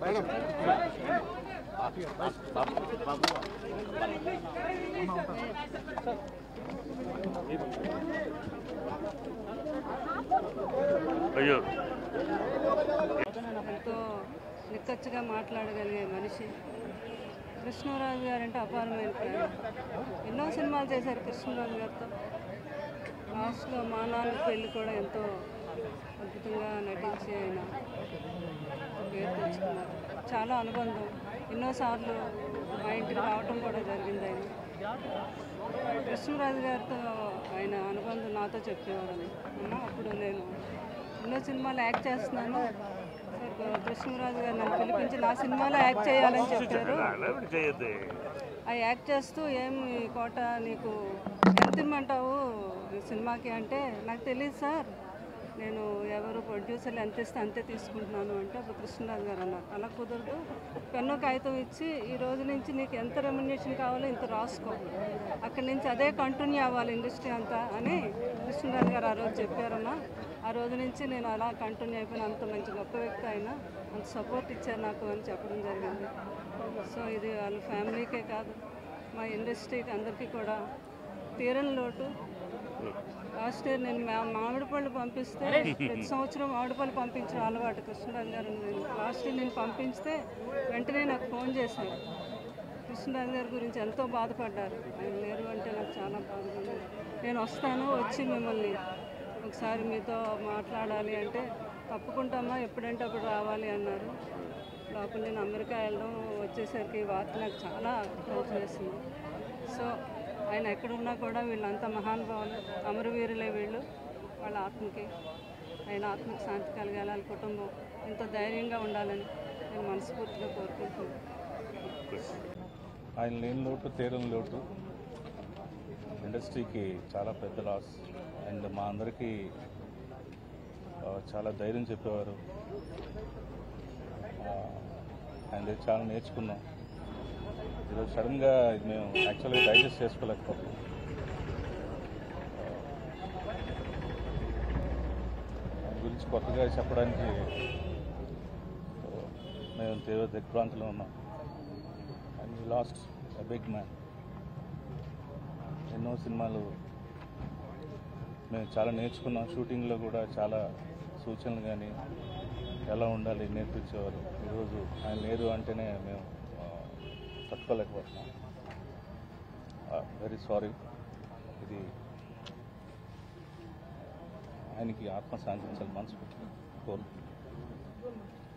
అయ్యో ఎంతో నిక్కచ్చిగా మాట్లాడగలిగే మనిషి కృష్ణరాజు గారు అంటే అపారమైన ప్రేమ. ఎన్నో సినిమాలు చేశారు కృష్ణరాజు గారితో. లాస్ట్లో మా నాన్న పెళ్ళి కూడా ఎంతో అద్భుతంగా నటించి ఆయన పేరు తెచ్చుకున్నారు. చాలా అనుబంధం. ఎన్నోసార్లు మా ఇంటికి రావటం కూడా జరిగింది. ఆయన కృష్ణరాజు గారితో ఆయన అనుబంధం నాతో చెప్పేవారని అమ్మ. అప్పుడు నేను ఎన్నో సినిమాలు యాక్ట్ చేస్తున్నాను, కృష్ణరాజు గారు నన్ను పిలిపించి నా సినిమాలో యాక్ట్ చేయాలని చెప్పారు. ఆ యాక్ట్ చేస్తూ ఏమి కోట నీకు ఎంత ఇమ్మంటావు సినిమాకి అంటే, నాకు తెలియదు సార్, నేను ఎవరు ప్రొడ్యూసర్లు ఎంత ఇస్తే అంతే తీసుకుంటున్నాను అంటే, అప్పుడు కృష్ణరాజు గారు అన్నారు అలా కుదరదు, పెన్ను కాగితం ఇచ్చి ఈ రోజు నుంచి నీకు ఎంత రెమ్యునరేషన్ కావాలో ఇంత రాసుకో, అక్కడి నుంచి అదే కంటిన్యూ అవ్వాలి ఇండస్ట్రీ అంతా అని కృష్ణరాజు గారు ఆ రోజు చెప్పారమ్మా. ఆ రోజు నుంచి నేను అలా కంటిన్యూ అయిపోయిన. అంత మంచి గొప్ప వ్యక్తి అయినా అంత సపోర్ట్ ఇచ్చారు నాకు అని చెప్పడం జరిగింది. సో ఇది వాళ్ళ ఫ్యామిలీకే కాదు, మా ఇండస్ట్రీకి అందరికీ కూడా తీరని లోటు. లాస్ట్ ఇయర్ నేను మామిడి పళ్ళు పంపిస్తే, ప్రతి సంవత్సరం మామిడి పళ్ళు పంపించిన అలవాటు కృష్ణరాజు గారు. లాస్ట్ ఇయర్ నేను పంపిస్తే వెంటనే నాకు ఫోన్ చేశారు. కృష్ణరాజు గారి గురించి ఎంతో బాధపడ్డారు. ఆయన లేరు అంటే నాకు చాలా బాధగా ఉంది. నేను వస్తాను, వచ్చి మిమ్మల్ని ఒకసారి మీతో మాట్లాడాలి అంటే, తప్పకుండా ఎప్పుడంటే అప్పుడు రావాలి అన్నారు. లోపల నేను అమెరికా వెళ్ళడం వచ్చేసరికి వార్త నాకు చాలా క్లోజ్ చేసింది. సో ఆయన ఎక్కడున్నా కూడా వీళ్ళంతా మహానుభావులు, అమరవీరులే వీళ్ళు. వాళ్ళ ఆత్మకి, ఆయన ఆత్మకి శాంతి కలగాలి, వాళ్ళ కుటుంబం ఎంతో ధైర్యంగా ఉండాలని నేను మనస్ఫూర్తిగా కోరుకుంటున్నాను. ఆయన లేని లోటు తీరని లోటు, ఇండస్ట్రీకి చాలా పెద్ద లాస్. అండ్ మా అందరికీ చాలా ధైర్యం చెప్పేవారు. ఆయన దగ్గర చాలా నేర్చుకున్నాం. ఈరోజు సడన్గా మేము యాక్చువల్గా డైజెస్ట్ చేసుకోలేకపోతున్నాం. దాని గురించి కొత్తగా చెప్పడానికి మేము తీవ్ర దిగ్భ్రాంతిలో ఉన్నాం. And we lost a big man. ఎన్నో సినిమాలు మేము చాలా నేర్చుకున్నాం. షూటింగ్లో కూడా చాలా సూచనలు కానీ ఎలా ఉండాలి నేర్పించేవారు. ఈరోజు ఆయన లేరు అంటేనే మేము తట్టుకోలేకపోతున్నాం. Very sorry. ఇది ఆయనకి ఆత్మ శాంతించాలి మనస్ఫూర్తిగా కోరుకుంటున్నాం.